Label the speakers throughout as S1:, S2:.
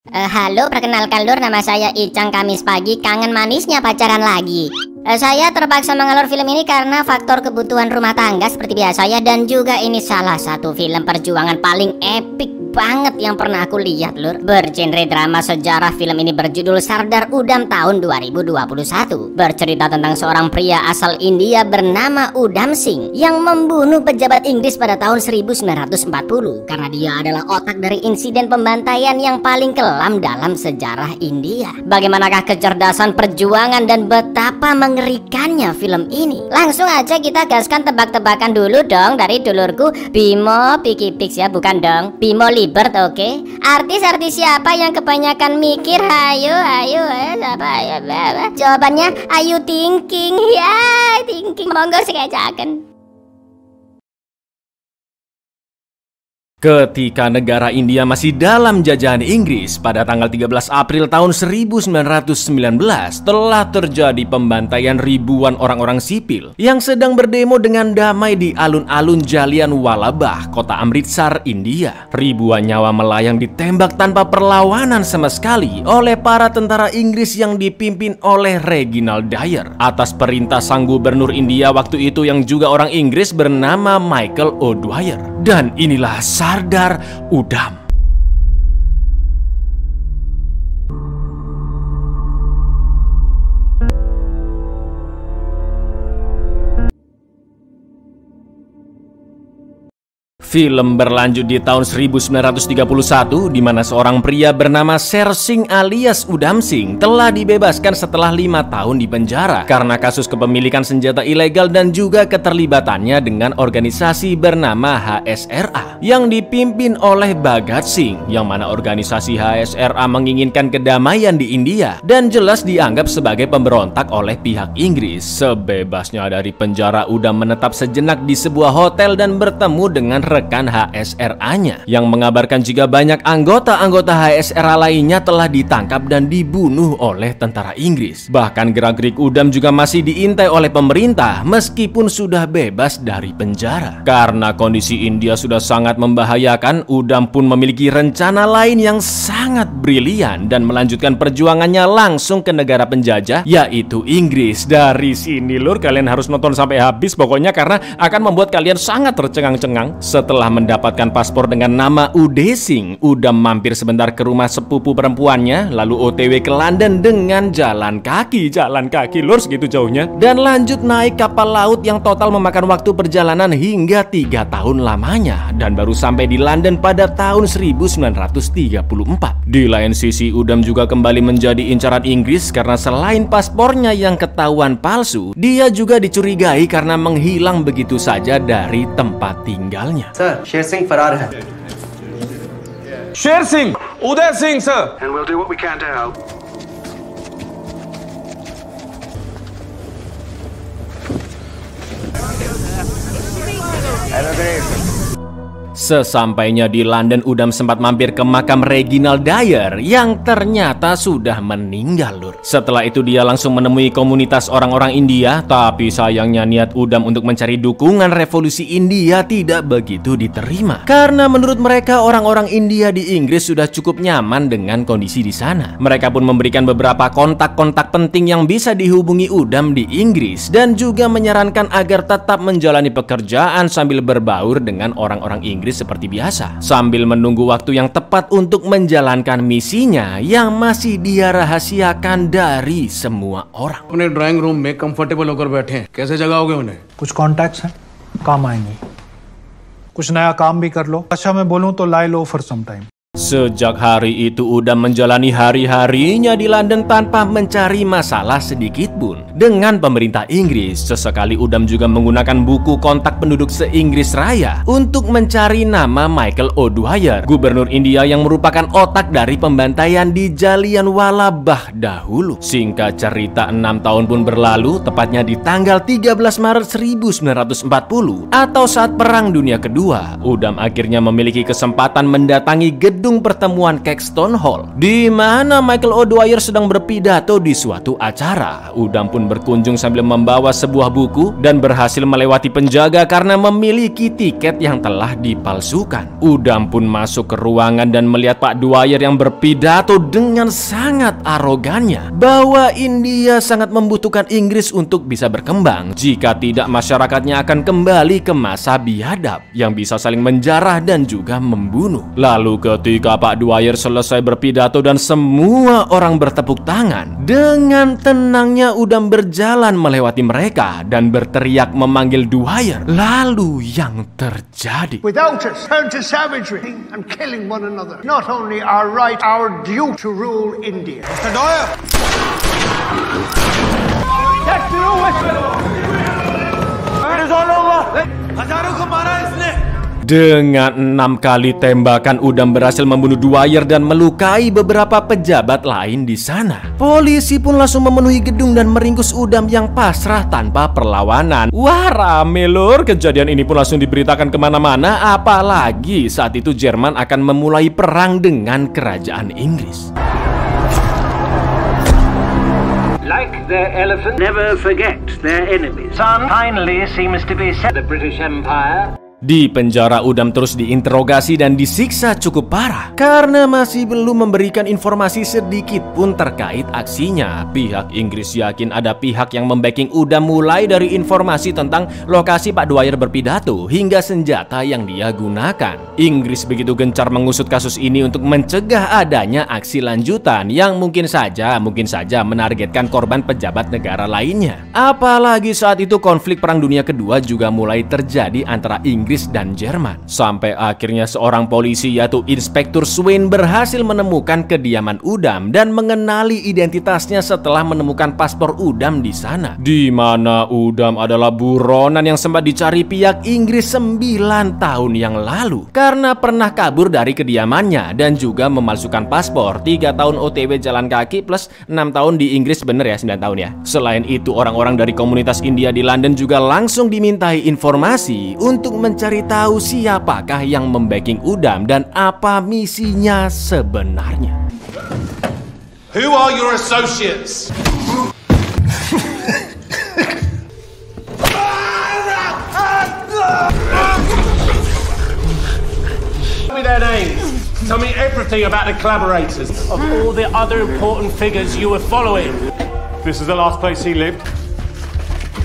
S1: Halo, perkenalkan Lur, nama saya Icang. Kamis pagi, kangen manisnya pacaran lagi. Saya terpaksa mengalur film ini karena faktor kebutuhan rumah tangga seperti biasa ya. Dan juga ini salah satu film perjuangan paling epik banget yang pernah aku lihat, Lur. Bergenre drama sejarah, film ini berjudul Sardar Udham tahun 2021. Bercerita tentang seorang pria asal India bernama Udham Singh yang membunuh pejabat Inggris pada tahun 1940 karena dia adalah otak dari insiden pembantaian yang paling kelam dalam sejarah India. Bagaimanakah kecerdasan perjuangan dan betapa mengerikannya film ini? Langsung aja kita gaskan tebak-tebakan dulu dong dari dulurku Bimo Piki Pix ya, bukan dong Bimo Libert, oke? Artis-artis siapa yang kebanyakan mikir? Ayo, jawabannya Ayu Thinking ya, Thinking. Monggo sekajaken.
S2: Ketika negara India masih dalam jajahan Inggris, pada tanggal 13 April tahun 1919 telah terjadi pembantaian ribuan orang-orang sipil yang sedang berdemo dengan damai di alun-alun Jallianwala Bagh, kota Amritsar, India. Ribuan nyawa melayang ditembak tanpa perlawanan sama sekali oleh para tentara Inggris yang dipimpin oleh Reginald Dyer atas perintah sang gubernur India waktu itu yang juga orang Inggris bernama Michael O'Dwyer. Dan inilah Sardar Udham. Film berlanjut di tahun 1931 di mana seorang pria bernama Sher Singh alias Udham Singh telah dibebaskan setelah 5 tahun di penjara karena kasus kepemilikan senjata ilegal dan juga keterlibatannya dengan organisasi bernama HSRA yang dipimpin oleh Bhagat Singh, yang mana organisasi HSRA menginginkan kedamaian di India dan jelas dianggap sebagai pemberontak oleh pihak Inggris. Sebebasnya dari penjara, Udham menetap sejenak di sebuah hotel dan bertemu dengan rekan HSRA-nya yang mengabarkan jika banyak anggota-anggota HSRA lainnya telah ditangkap dan dibunuh oleh tentara Inggris. Bahkan gerak-gerik Udham juga masih diintai oleh pemerintah meskipun sudah bebas dari penjara. Karena kondisi India sudah sangat membahayakan, Udham pun memiliki rencana lain yang sangat brilian dan melanjutkan perjuangannya langsung ke negara penjajah, yaitu Inggris. Dari sini Lur, kalian harus nonton sampai habis pokoknya karena akan membuat kalian sangat tercengang-cengang. Setelah mendapatkan paspor dengan nama Ude Singh, Udham mampir sebentar ke rumah sepupu perempuannya, lalu OTW ke London dengan jalan kaki Lur, segitu jauhnya, dan lanjut naik kapal laut yang total memakan waktu perjalanan hingga 3 tahun lamanya, dan baru sampai di London pada tahun 1934. Di lain sisi, Udham juga kembali menjadi incaran Inggris karena selain paspornya yang ketahuan palsu, dia juga dicurigai karena menghilang begitu saja dari tempat tinggalnya.
S3: Sir, Sher Singh Farar hai.
S4: Sher Singh, Uday Singh, sir.
S3: And we'll do what we can to help.
S2: Sesampainya di London, Udham sempat mampir ke makam Reginald Dyer yang ternyata sudah meninggal, Lur. Setelah itu dia langsung menemui komunitas orang-orang India, tapi sayangnya niat Udham untuk mencari dukungan revolusi India tidak begitu diterima. Karena menurut mereka orang-orang India di Inggris sudah cukup nyaman dengan kondisi di sana. Mereka pun memberikan beberapa kontak-kontak penting yang bisa dihubungi Udham di Inggris dan juga menyarankan agar tetap menjalani pekerjaan sambil berbaur dengan orang-orang Inggris seperti biasa, sambil menunggu waktu yang tepat untuk menjalankan misinya yang masih dia rahasiakan dari semua orang.
S4: अपने drawing room में कंफर्टेबल होकर बैठे हैं, कैसे जगाओगे उन्हें?
S5: कुछ कॉन्टैक्ट्स हैं, काम आएंगे. कुछ नया काम भी कर लो. अच्छा मैं बोलूं तो lie low for some time.
S2: Sejak hari itu Udham menjalani hari-harinya di London tanpa mencari masalah sedikit pun dengan pemerintah Inggris. Sesekali Udham juga menggunakan buku kontak penduduk se-Inggris Raya untuk mencari nama Michael O'Dwyer, gubernur India yang merupakan otak dari pembantaian di Jallianwala Bagh dahulu. Singkat cerita, 6 tahun pun berlalu, tepatnya di tanggal 13 Maret 1940 atau saat Perang Dunia Kedua. Udham akhirnya memiliki kesempatan mendatangi gedung gedung pertemuan Caxton Hall, di mana Michael O'Dwyer sedang berpidato di suatu acara. Udam pun berkunjung sambil membawa sebuah buku dan berhasil melewati penjaga karena memiliki tiket yang telah dipalsukan. Udam pun masuk ke ruangan dan melihat Pak Dwyer yang berpidato dengan sangat arogannya bahwa India sangat membutuhkan Inggris untuk bisa berkembang. Jika tidak, masyarakatnya akan kembali ke masa biadab yang bisa saling menjarah dan juga membunuh. Lalu ketika Pak Dwyer selesai berpidato dan semua orang bertepuk tangan, dengan tenangnya Udam berjalan melewati mereka dan berteriak memanggil Dwyer. Lalu yang terjadi,
S6: without us, turn to savagery and killing one another. Not only our right, our due to rule India.
S4: Mr. Dwyer! It is all over. हजारों को मारा इसने.
S2: Dengan 6 kali tembakan, Udam berhasil membunuh Dwyer dan melukai beberapa pejabat lain di sana. Polisi pun langsung memenuhi gedung dan meringkus Udam yang pasrah tanpa perlawanan. Wah, rame lur. Kejadian ini pun langsung diberitakan kemana-mana. Apalagi saat itu Jerman akan memulai perang dengan kerajaan Inggris.
S7: Like their elephant, never forget their enemies. Some finally seems to be set the British Empire.
S2: Di penjara, Udam terus diinterogasi dan disiksa cukup parah karena masih belum memberikan informasi sedikit pun terkait aksinya. Pihak Inggris yakin ada pihak yang membacking Udam, mulai dari informasi tentang lokasi Pak Dwyer berpidato hingga senjata yang dia gunakan. Inggris begitu gencar mengusut kasus ini untuk mencegah adanya aksi lanjutan yang mungkin saja menargetkan korban pejabat negara lainnya. Apalagi saat itu konflik Perang Dunia Kedua juga mulai terjadi antara Inggris dan Jerman. Sampai akhirnya seorang polisi yaitu Inspektur Swain berhasil menemukan kediaman Udam dan mengenali identitasnya setelah menemukan paspor Udam di sana. Di mana Udam adalah buronan yang sempat dicari pihak Inggris 9 tahun yang lalu karena pernah kabur dari kediamannya dan juga memalsukan paspor. 3 tahun OTW jalan kaki plus 6 tahun di Inggris, bener ya, 9 tahun ya. Selain itu, orang-orang dari komunitas India di London juga langsung dimintai informasi untuk mencari tahu siapakah yang membacking Udam dan apa misinya sebenarnya.
S4: Who are your associates?
S7: Tell me their names. Tell me everything about the collaborators. Of all the other important figures you were following. This is the last place he lived.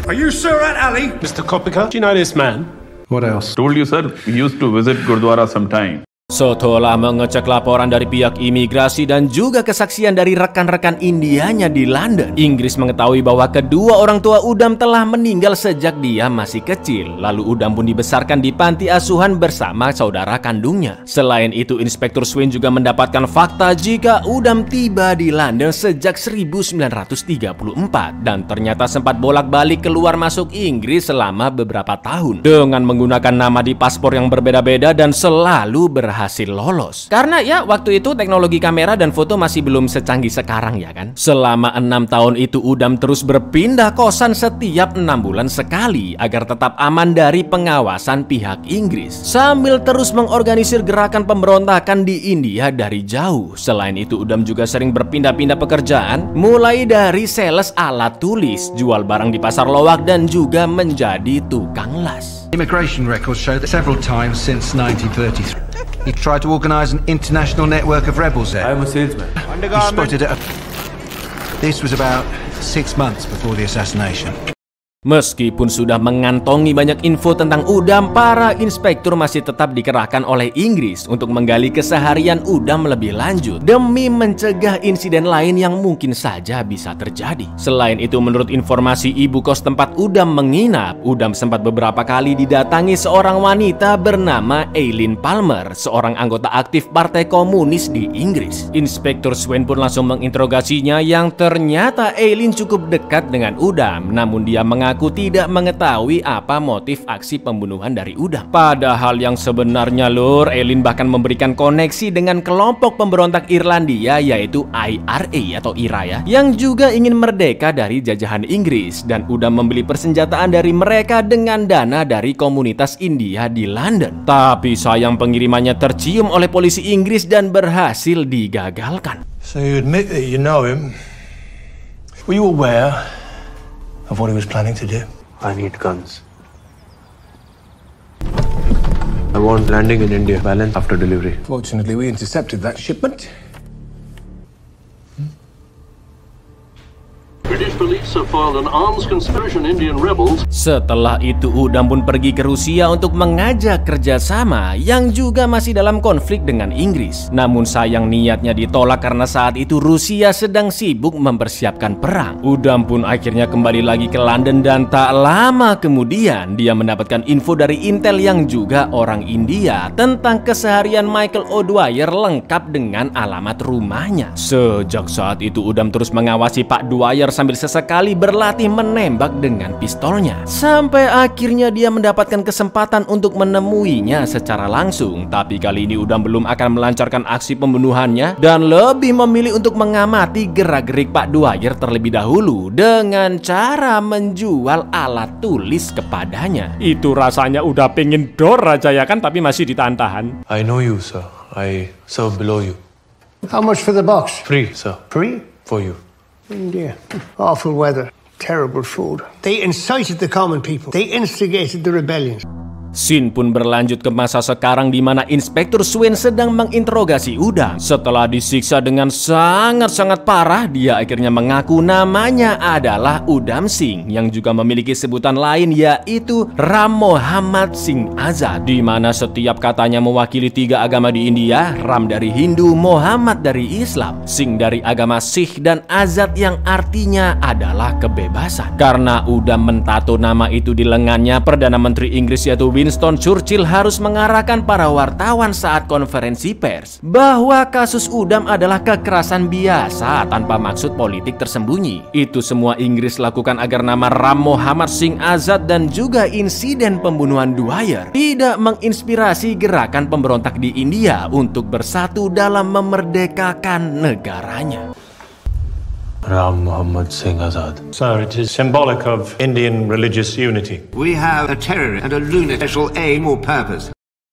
S4: Are you Surat Ali?
S7: Mr. Kopika, do you know this man?
S4: What else?
S8: Told you, sir, we used to visit Gurdwara sometime.
S2: Setelah mengecek laporan dari pihak imigrasi dan juga kesaksian dari rekan-rekan Indianya di London, Inggris mengetahui bahwa kedua orang tua Udam telah meninggal sejak dia masih kecil. Lalu Udam pun dibesarkan di panti asuhan bersama saudara kandungnya. Selain itu, Inspektur Swain juga mendapatkan fakta jika Udam tiba di London sejak 1934 dan ternyata sempat bolak-balik keluar masuk Inggris selama beberapa tahun dengan menggunakan nama di paspor yang berbeda-beda dan selalu berhasil lolos. Karena ya waktu itu teknologi kamera dan foto masih belum secanggih sekarang ya kan. Selama 6 tahun itu Udam terus berpindah kosan setiap 6 bulan sekali agar tetap aman dari pengawasan pihak Inggris, sambil terus mengorganisir gerakan pemberontakan di India dari jauh. Selain itu Udam juga sering berpindah-pindah pekerjaan, mulai dari sales alat tulis, jual barang di pasar lowak dan juga menjadi tukang las.
S9: Immigration records show that several times since 1933 he tried to organize an international network of rebels there.
S4: I'm a salesman.
S9: He spotted it. This was about 6 months before the assassination.
S2: Meskipun sudah mengantongi banyak info tentang Udam, para inspektur masih tetap dikerahkan oleh Inggris untuk menggali keseharian Udam lebih lanjut demi mencegah insiden lain yang mungkin saja bisa terjadi. Selain itu, menurut informasi ibu kos tempat Udam menginap, Udam sempat beberapa kali didatangi seorang wanita bernama Eileen Palmer, seorang anggota aktif Partai Komunis di Inggris. Inspektur Swain pun langsung menginterogasinya yang ternyata Eileen cukup dekat dengan Udam, namun dia mengaku mengaku tidak mengetahui apa motif aksi pembunuhan dari Udam. Padahal yang sebenarnya lur, Elin bahkan memberikan koneksi dengan kelompok pemberontak Irlandia yaitu IRA atau IRA ya, yang juga ingin merdeka dari jajahan Inggris, dan Udam membeli persenjataan dari mereka dengan dana dari komunitas India di London. Tapi sayang pengirimannya tercium oleh polisi Inggris dan berhasil digagalkan.
S10: So you admit that you know him. Were you aware of what he was planning to do?
S3: I need guns. I want landing in India, balance after delivery.
S10: Fortunately, we intercepted that shipment.
S7: British police have filed an arms conspiracy on Indian rebels.
S2: Setelah itu Udam pun pergi ke Rusia untuk mengajak kerjasama yang juga masih dalam konflik dengan Inggris. Namun sayang niatnya ditolak karena saat itu Rusia sedang sibuk mempersiapkan perang. Udam pun akhirnya kembali lagi ke London dan tak lama kemudian dia mendapatkan info dari Intel yang juga orang India tentang keseharian Michael O'Dwyer lengkap dengan alamat rumahnya. Sejak saat itu Udam terus mengawasi Pak Dwyer sambil sesekali berlatih menembak dengan pistolnya. Sampai akhirnya dia mendapatkan kesempatan untuk menemuinya secara langsung. Tapi kali ini Udam belum akan melancarkan aksi pembunuhannya dan lebih memilih untuk mengamati gerak-gerik Pak Dwyer terlebih dahulu dengan cara menjual alat tulis kepadanya. Itu rasanya udah pengen dor aja ya kan, tapi masih ditahan-tahan.
S10: I know you, sir. I serve below you.
S6: How much for the box?
S10: Free, sir.
S6: Free?
S10: For you.
S6: India. Awful weather. Terrible food. They incited the common people. They instigated the rebellions.
S2: Scene pun berlanjut ke masa sekarang di mana Inspektur Swain sedang menginterogasi Udam. Setelah disiksa dengan sangat-sangat parah, dia akhirnya mengaku namanya adalah Udam Singh yang juga memiliki sebutan lain yaitu Ram Mohammad Singh Azad, di mana setiap katanya mewakili 3 agama di India: Ram dari Hindu, Muhammad dari Islam, Singh dari agama Sikh, dan Azad yang artinya adalah kebebasan. Karena Udam mentato nama itu di lengannya, Perdana Menteri Inggris yaitu Winston Churchill harus mengarahkan para wartawan saat konferensi pers bahwa kasus Udam adalah kekerasan biasa tanpa maksud politik tersembunyi. Itu semua Inggris lakukan agar nama Ram Mohammad Singh Azad dan juga insiden pembunuhan Dwyer tidak menginspirasi gerakan pemberontak di India untuk bersatu dalam memerdekakan negaranya.
S10: Ram Mohammad Singh Azad.
S11: Sir, it is symbolic of Indian religious unity.
S9: We have a terrorist and a lunatic special aim or purpose.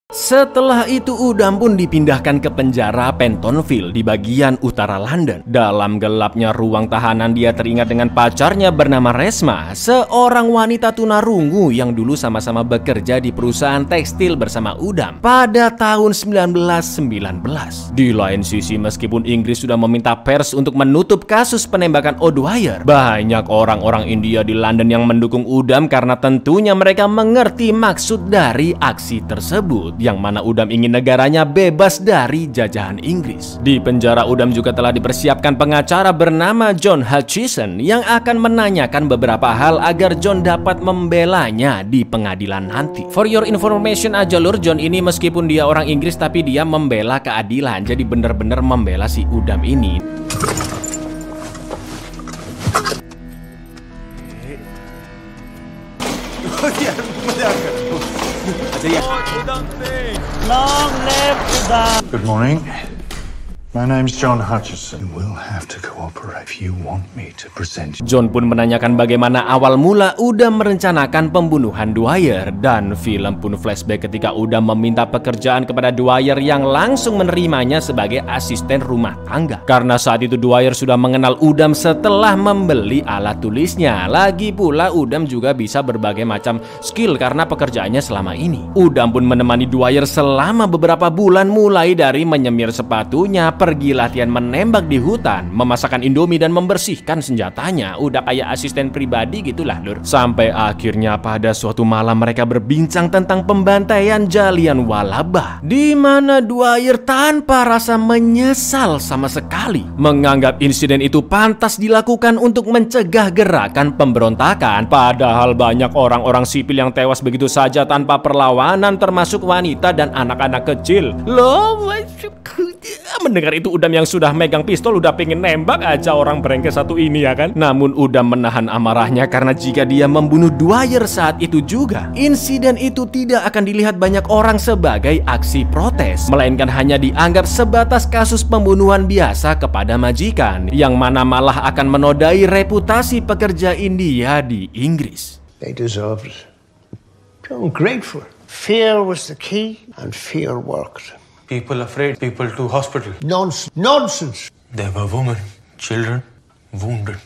S2: Setelah itu Udam pun dipindahkan ke penjara Pentonville di bagian utara London. Dalam gelapnya ruang tahanan dia teringat dengan pacarnya bernama Resma, seorang wanita tunarungu yang dulu sama-sama bekerja di perusahaan tekstil bersama Udam pada tahun 1919. Di lain sisi, meskipun Inggris sudah meminta pers untuk menutup kasus penembakan O'Dwyer, banyak orang-orang India di London yang mendukung Udam karena tentunya mereka mengerti maksud dari aksi tersebut, yang mana Udam ingin negaranya bebas dari jajahan Inggris. Di penjara Udam juga telah dipersiapkan pengacara bernama John Hutchison yang akan menanyakan beberapa hal agar John dapat membelanya di pengadilan nanti. For your information aja lur, John ini meskipun dia orang Inggris tapi dia membela keadilan, jadi bener-bener membela si Udam ini.
S5: Good morning. My name's John Hutchison. You will have to cooperate if you want me to present you.
S2: John pun menanyakan bagaimana awal mula Udam merencanakan pembunuhan Dwyer, dan film pun flashback ketika Udam meminta pekerjaan kepada Dwyer yang langsung menerimanya sebagai asisten rumah tangga. Karena saat itu Dwyer sudah mengenal Udam setelah membeli alat tulisnya. Lagi pula Udam juga bisa berbagai macam skill karena pekerjaannya selama ini. Udam pun menemani Dwyer selama beberapa bulan, mulai dari menyemir sepatunya, pergi latihan menembak di hutan, memasakkan indomie dan membersihkan senjatanya. Udah kayak asisten pribadi gitulah lur. Sampai akhirnya pada suatu malam mereka berbincang tentang pembantaian Jallianwala, di mana Dwyer tanpa rasa menyesal sama sekali menganggap insiden itu pantas dilakukan untuk mencegah gerakan pemberontakan. Padahal banyak orang-orang sipil yang tewas begitu saja tanpa perlawanan, termasuk wanita dan anak-anak kecil. Loh, mendengar mendengar itu Udam yang sudah megang pistol udah pengen nembak aja orang brengsek satu ini ya kan. Namun Udam menahan amarahnya karena jika dia membunuh Dwyer saat itu juga, insiden itu tidak akan dilihat banyak orang sebagai aksi protes, melainkan hanya dianggap sebatas kasus pembunuhan biasa kepada majikan, yang mana malah akan menodai reputasi pekerja India di Inggris.
S6: They deserved it. They're ungrateful. Fear was the key, and fear worked.
S10: People afraid, people to hospital.
S6: Nonsense. Nonsense.
S10: There were women, children, wounded.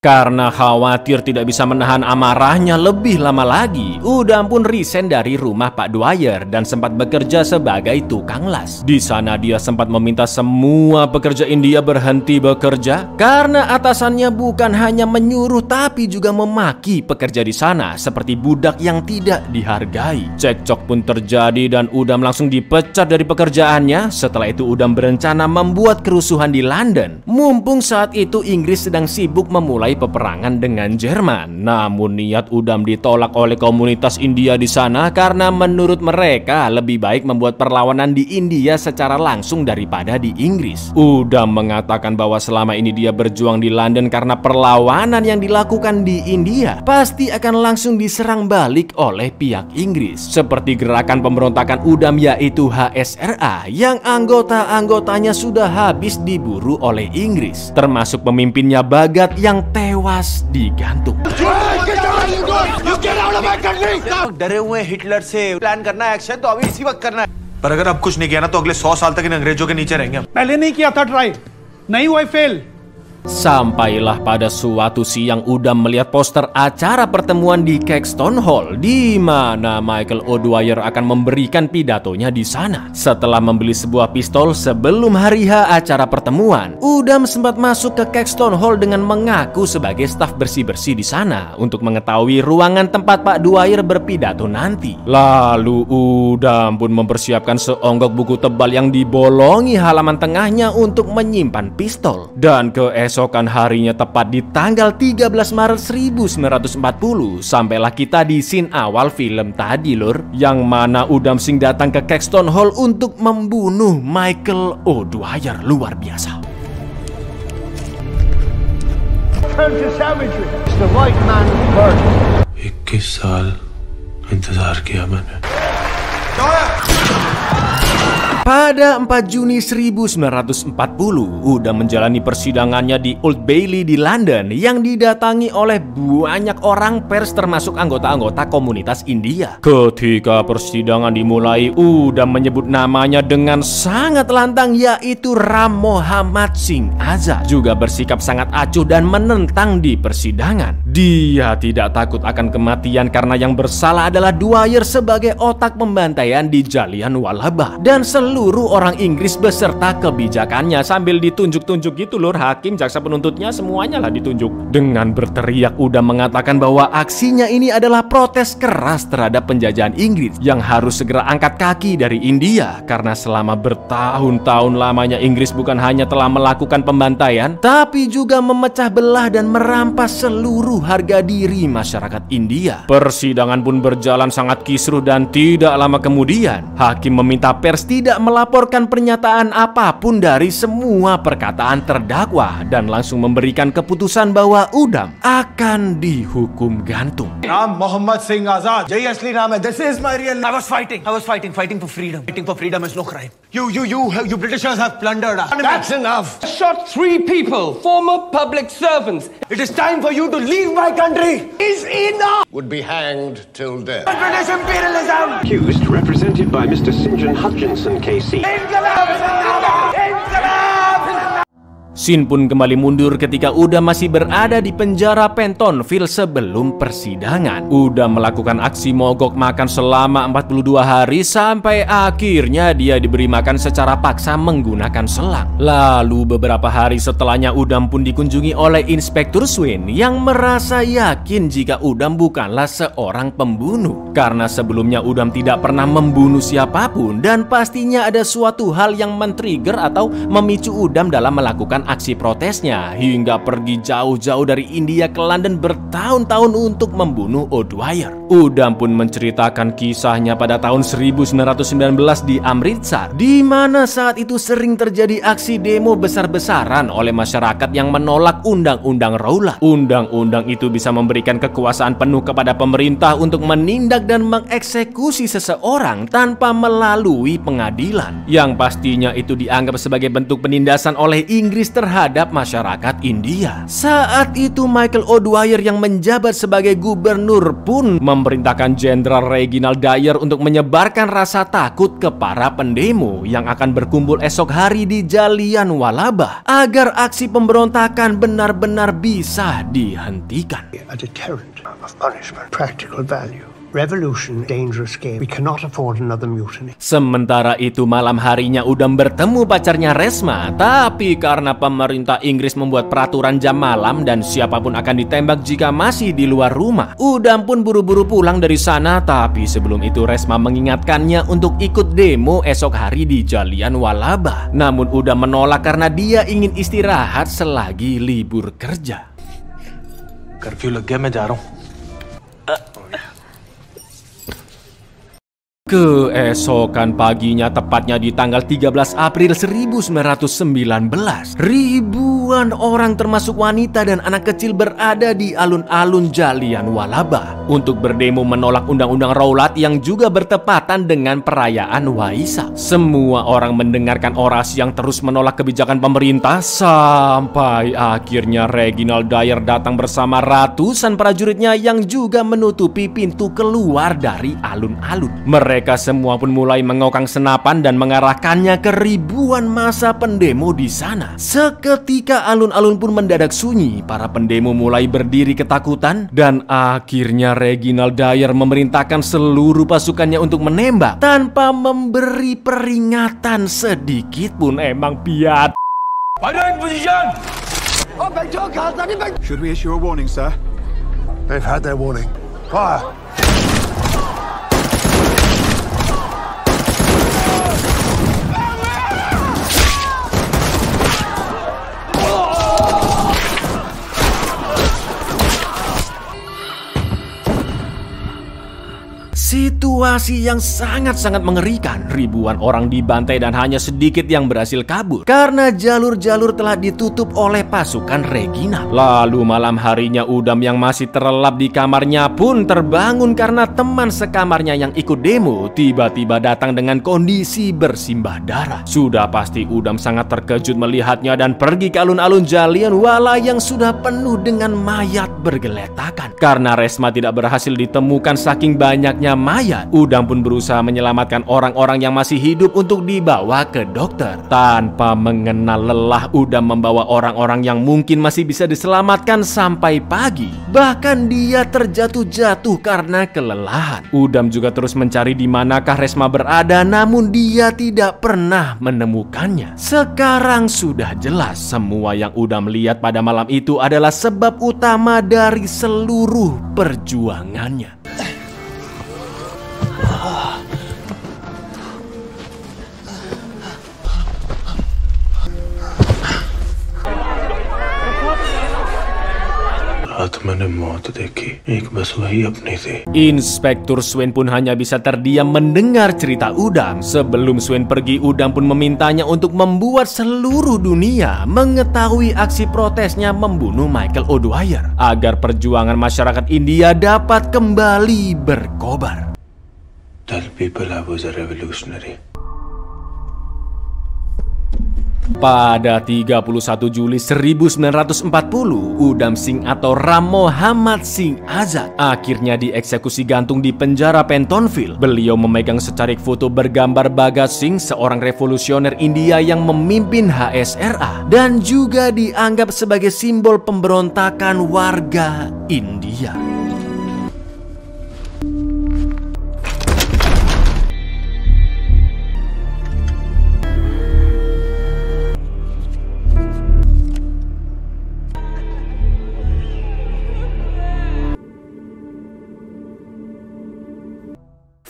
S2: Karena khawatir tidak bisa menahan amarahnya lebih lama lagi, Udam pun resign dari rumah Pak Dwyer dan sempat bekerja sebagai tukang las. Di sana dia sempat meminta semua pekerja India berhenti bekerja karena atasannya bukan hanya menyuruh tapi juga memaki pekerja di sana seperti budak yang tidak dihargai. Cekcok pun terjadi dan Udam langsung dipecat dari pekerjaannya. Setelah itu Udam berencana membuat kerusuhan di London. Mumpung saat itu Inggris sedang sibuk memulai peperangan dengan Jerman. Namun niat Udam ditolak oleh komunitas India di sana karena menurut mereka lebih baik membuat perlawanan di India secara langsung daripada di Inggris. Udam mengatakan bahwa selama ini dia berjuang di London karena perlawanan yang dilakukan di India pasti akan langsung diserang balik oleh pihak Inggris. Seperti gerakan pemberontakan Udam yaitu HSRA yang anggota-anggotanya sudah habis diburu oleh Inggris, termasuk pemimpinnya Bhagat yang tewas digantung.
S10: डरे हुए हिटलर से प्लान करना है एक्शन तो अभी इसी वक्त करना है। पर अगर अब कुछ नहीं किया ना तो अगले 100 साल तक इन अंग्रेजों के नीचे रहेंगे हम।
S5: पहले नहीं किया था ट्राई, नहीं हुआ, fail.
S2: Sampailah pada suatu siang Udam melihat poster acara pertemuan di Caxton Hall, di mana Michael O'Dwyer akan memberikan pidatonya di sana. Setelah membeli sebuah pistol sebelum hari H acara pertemuan, Udam sempat masuk ke Caxton Hall dengan mengaku sebagai staf bersih-bersih di sana untuk mengetahui ruangan tempat Pak Dwyer berpidato nanti. Lalu Udam pun mempersiapkan seonggok buku tebal yang dibolongi halaman tengahnya untuk menyimpan pistol. Dan keesokan harinya tepat di tanggal 13 Maret 1940 sampailah kita di scene awal film tadi lur, yang mana Udam Singh datang ke Caxton Hall untuk membunuh Michael O'Dwyer. Luar biasa.
S6: Turn to savagery. It's the white man's burden.
S3: 21 साल इंतजार किया मैंने।
S2: Pada 4 Juni 1940, Udam menjalani persidangannya di Old Bailey di London yang didatangi oleh banyak orang pers termasuk anggota-anggota komunitas India. Ketika persidangan dimulai, Udam menyebut namanya dengan sangat lantang yaitu Ram Mohammad Singh Azad. Juga bersikap sangat acuh dan menentang di persidangan. Dia tidak takut akan kematian karena yang bersalah adalah Dwyer sebagai otak pembantaian di Jallianwala Bagh dan seluruh orang Inggris beserta kebijakannya. Sambil ditunjuk-tunjuk gitu lur, hakim, jaksa penuntutnya semuanya lah ditunjuk. Dengan berteriak Udam mengatakan bahwa aksinya ini adalah protes keras terhadap penjajahan Inggris yang harus segera angkat kaki dari India, karena selama bertahun-tahun lamanya Inggris bukan hanya telah melakukan pembantaian tapi juga memecah belah dan merampas seluruh harga diri masyarakat India. Persidangan pun berjalan sangat kisruh dan tidak lama kemudian hakim meminta pers tidak melaporkan pernyataan apapun dari semua perkataan terdakwa dan langsung memberikan keputusan bahwa Udam akan dihukum gantung.
S10: नाम मोहम्मद सिंह आजाद, यही असली नाम है. This is my real name. I was fighting for freedom. Fighting for freedom is no crime. You Britishers have plundered us.
S6: That's enough.
S12: Shot 3 people, former public servants.
S10: It is time for you to leave my country.
S6: Is enough. Would be hanged till death.
S10: British imperialism.
S13: Accused, represented by Mr. St. John Hutchinson, KC.
S2: Scene pun kembali mundur ketika Udam masih berada di penjara Pentonville sebelum persidangan. Udam melakukan aksi mogok makan selama 42 hari sampai akhirnya dia diberi makan secara paksa menggunakan selang. Lalu beberapa hari setelahnya Udam pun dikunjungi oleh Inspektur Swin yang merasa yakin jika Udam bukanlah seorang pembunuh. Karena sebelumnya Udam tidak pernah membunuh siapapun dan pastinya ada suatu hal yang men-trigger atau memicu Udam dalam melakukan aksi protesnya hingga pergi jauh-jauh dari India ke London bertahun-tahun untuk membunuh O'Dwyer. Udam pun menceritakan kisahnya pada tahun 1919 di Amritsar, di mana saat itu sering terjadi aksi demo besar-besaran oleh masyarakat yang menolak Undang-Undang Rowlatt. Undang-undang itu bisa memberikan kekuasaan penuh kepada pemerintah untuk menindak dan mengeksekusi seseorang tanpa melalui pengadilan, yang pastinya itu dianggap sebagai bentuk penindasan oleh Inggris terhadap masyarakat India. Saat itu Michael O'Dwyer yang menjabat sebagai gubernur pun memerintahkan Jenderal Reginald Dyer untuk menyebarkan rasa takut ke para pendemo yang akan berkumpul esok hari di Jallianwala agar aksi pemberontakan benar-benar bisa dihentikan.
S6: A deterrent of punishment, practical value. Revolution, dangerous game. We cannot afford another mutiny.
S2: Sementara itu malam harinya Udam bertemu pacarnya Resma, tapi karena pemerintah Inggris membuat peraturan jam malam dan siapapun akan ditembak jika masih di luar rumah, Udam pun buru-buru pulang dari sana. Tapi sebelum itu Resma mengingatkannya untuk ikut demo esok hari di Jallianwala. Namun Udam menolak karena dia ingin istirahat selagi libur kerja.
S10: Curfew लग गया, मैं जा रहा हूँ।
S2: Keesokan paginya, tepatnya di tanggal 13 April 1919, ribuan orang termasuk wanita dan anak kecil berada di alun-alun Jallianwala untuk berdemo menolak Undang-Undang Rowlatt yang juga bertepatan dengan perayaan Waisak. Semua orang mendengarkan orasi yang terus menolak kebijakan pemerintah sampai akhirnya Reginald Dyer datang bersama ratusan prajuritnya yang juga menutupi pintu keluar dari alun-alun. Mereka semua pun mulai mengokang senapan dan mengarahkannya ke ribuan massa pendemo di sana. Seketika alun-alun pun mendadak sunyi. Para pendemo mulai berdiri ketakutan dan akhirnya Reginald Dyer memerintahkan seluruh pasukannya untuk menembak tanpa memberi peringatan sedikit pun. Emang piat.
S14: Should we issue a warning, sir?
S6: They've had their warning. Fire!
S2: Situasi yang sangat-sangat mengerikan. Ribuan orang dibantai dan hanya sedikit yang berhasil kabur karena jalur-jalur telah ditutup oleh pasukan Reginald. Lalu malam harinya Udam yang masih terlelap di kamarnya pun terbangun karena teman sekamarnya yang ikut demo tiba-tiba datang dengan kondisi bersimbah darah. Sudah pasti Udam sangat terkejut melihatnya dan pergi ke alun-alun Jallianwala yang sudah penuh dengan mayat bergeletakan. Karena Resma tidak berhasil ditemukan saking banyaknya mayat, Udam pun berusaha menyelamatkan orang-orang yang masih hidup untuk dibawa ke dokter. Tanpa mengenal lelah, Udam membawa orang-orang yang mungkin masih bisa diselamatkan sampai pagi. Bahkan dia terjatuh-jatuh karena kelelahan. Udam juga terus mencari di manakah Resma berada, namun dia tidak pernah menemukannya. Sekarang sudah jelas semua yang Udam lihat pada malam itu adalah sebab utama dari seluruh perjuangannya. Inspektur Swain pun hanya bisa terdiam mendengar cerita Udam. Sebelum Swain pergi, Udam pun memintanya untuk membuat seluruh dunia mengetahui aksi protesnya membunuh Michael O'Dwyer agar perjuangan masyarakat India dapat kembali berkobar.
S3: Tell people I was a revolutionary.
S2: Pada 31 Juli 1940, Udam Singh atau Ram Mohammad Singh Azad akhirnya dieksekusi gantung di penjara Pentonville. Beliau memegang secarik foto bergambar Bhagat Singh, seorang revolusioner India yang memimpin HSRA dan juga dianggap sebagai simbol pemberontakan warga India.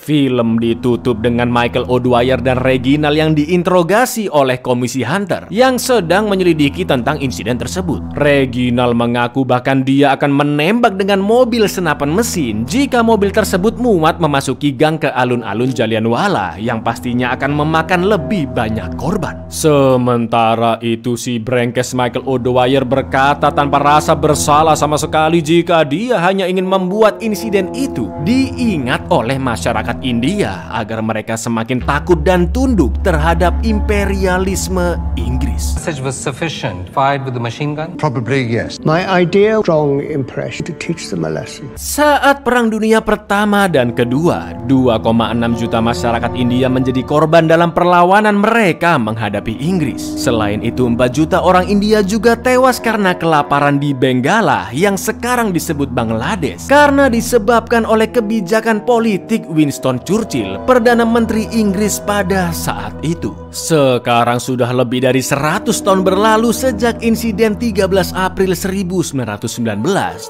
S2: Film ditutup dengan Michael O'Dwyer dan Reginald yang diinterogasi oleh Komisi Hunter yang sedang menyelidiki tentang insiden tersebut. Reginald mengaku bahkan dia akan menembak dengan mobil senapan mesin jika mobil tersebut muat memasuki gang ke alun-alun Jallianwala yang pastinya akan memakan lebih banyak korban. Sementara itu si brengkes Michael O'Dwyer berkata tanpa rasa bersalah sama sekali jika dia hanya ingin membuat insiden itu diingat oleh masyarakat India agar mereka semakin takut dan tunduk terhadap imperialisme Inggris.
S12: Message was sufficient. Fired with the machine gun?
S14: Probably yes.
S6: My idea, strong impression to teach them a lesson.
S2: Saat Perang Dunia Pertama dan Kedua, 2,6 juta masyarakat India menjadi korban dalam perlawanan mereka menghadapi Inggris. Selain itu, 4 juta orang India juga tewas karena kelaparan di Benggala yang sekarang disebut Bangladesh karena disebabkan oleh kebijakan politik Winston Churchill, Perdana Menteri Inggris pada saat itu. Sekarang sudah lebih dari 100 tahun berlalu sejak insiden 13 April 1919,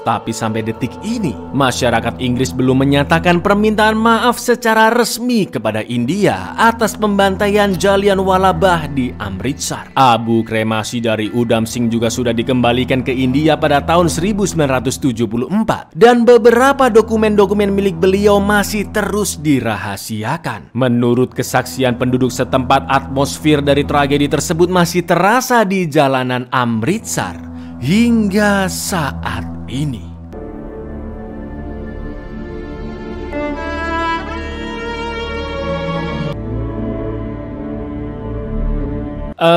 S2: tapi sampai detik ini masyarakat Inggris belum menyatakan permintaan maaf secara resmi kepada India atas pembantaian Jallianwala Bagh di Amritsar. Abu kremasi dari Udham Singh juga sudah dikembalikan ke India pada tahun 1974 dan beberapa dokumen-dokumen milik beliau masih terus dirahasiakan. Menurut kesaksian penduduk setempat, atmosfer dari tragedi tersebut masih terasa di jalanan Amritsar hingga saat ini.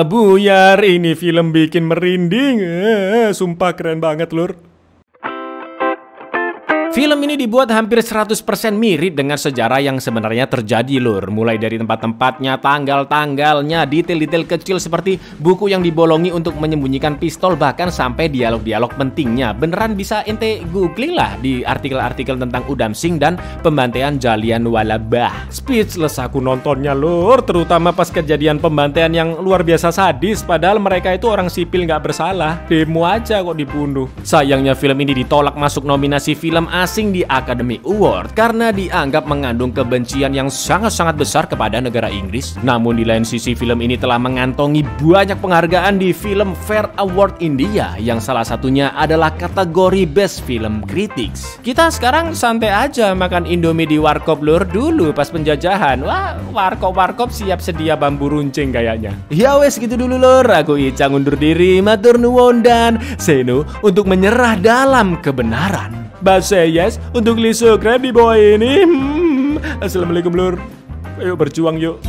S2: Buyar, ini film bikin merinding. Sumpah keren banget, lur. Film ini dibuat hampir 100% mirip dengan sejarah yang sebenarnya terjadi, lur. Mulai dari tempat-tempatnya, tanggal-tanggalnya, detail-detail kecil seperti buku yang dibolongi untuk menyembunyikan pistol, bahkan sampai dialog-dialog pentingnya. Beneran bisa ente googling lah di artikel-artikel tentang Udham Singh dan pembantaian Jallianwala Bagh. Speechless aku nontonnya, lur. Terutama pas kejadian pembantaian yang luar biasa sadis, padahal mereka itu orang sipil nggak bersalah. Demo aja kok dibunuh. Sayangnya film ini ditolak masuk nominasi film asing di Academy Award karena dianggap mengandung kebencian yang sangat-sangat besar kepada negara Inggris. Namun di lain sisi, film ini telah mengantongi banyak penghargaan di Film Fair Award India, yang salah satunya adalah kategori Best Film Critics. Kita sekarang santai aja makan Indomie di warkop, lur. Dulu pas penjajahan, wah, warkop siap sedia bambu runcing kayaknya. Ya wes gitu dulu, lur. Aku Icang undur diri, matur nuwun dan seno untuk menyerah dalam kebenaran. Bahasa yes untuk subscribe di bawah ini. Assalamualaikum, lur. Ayo berjuang yuk.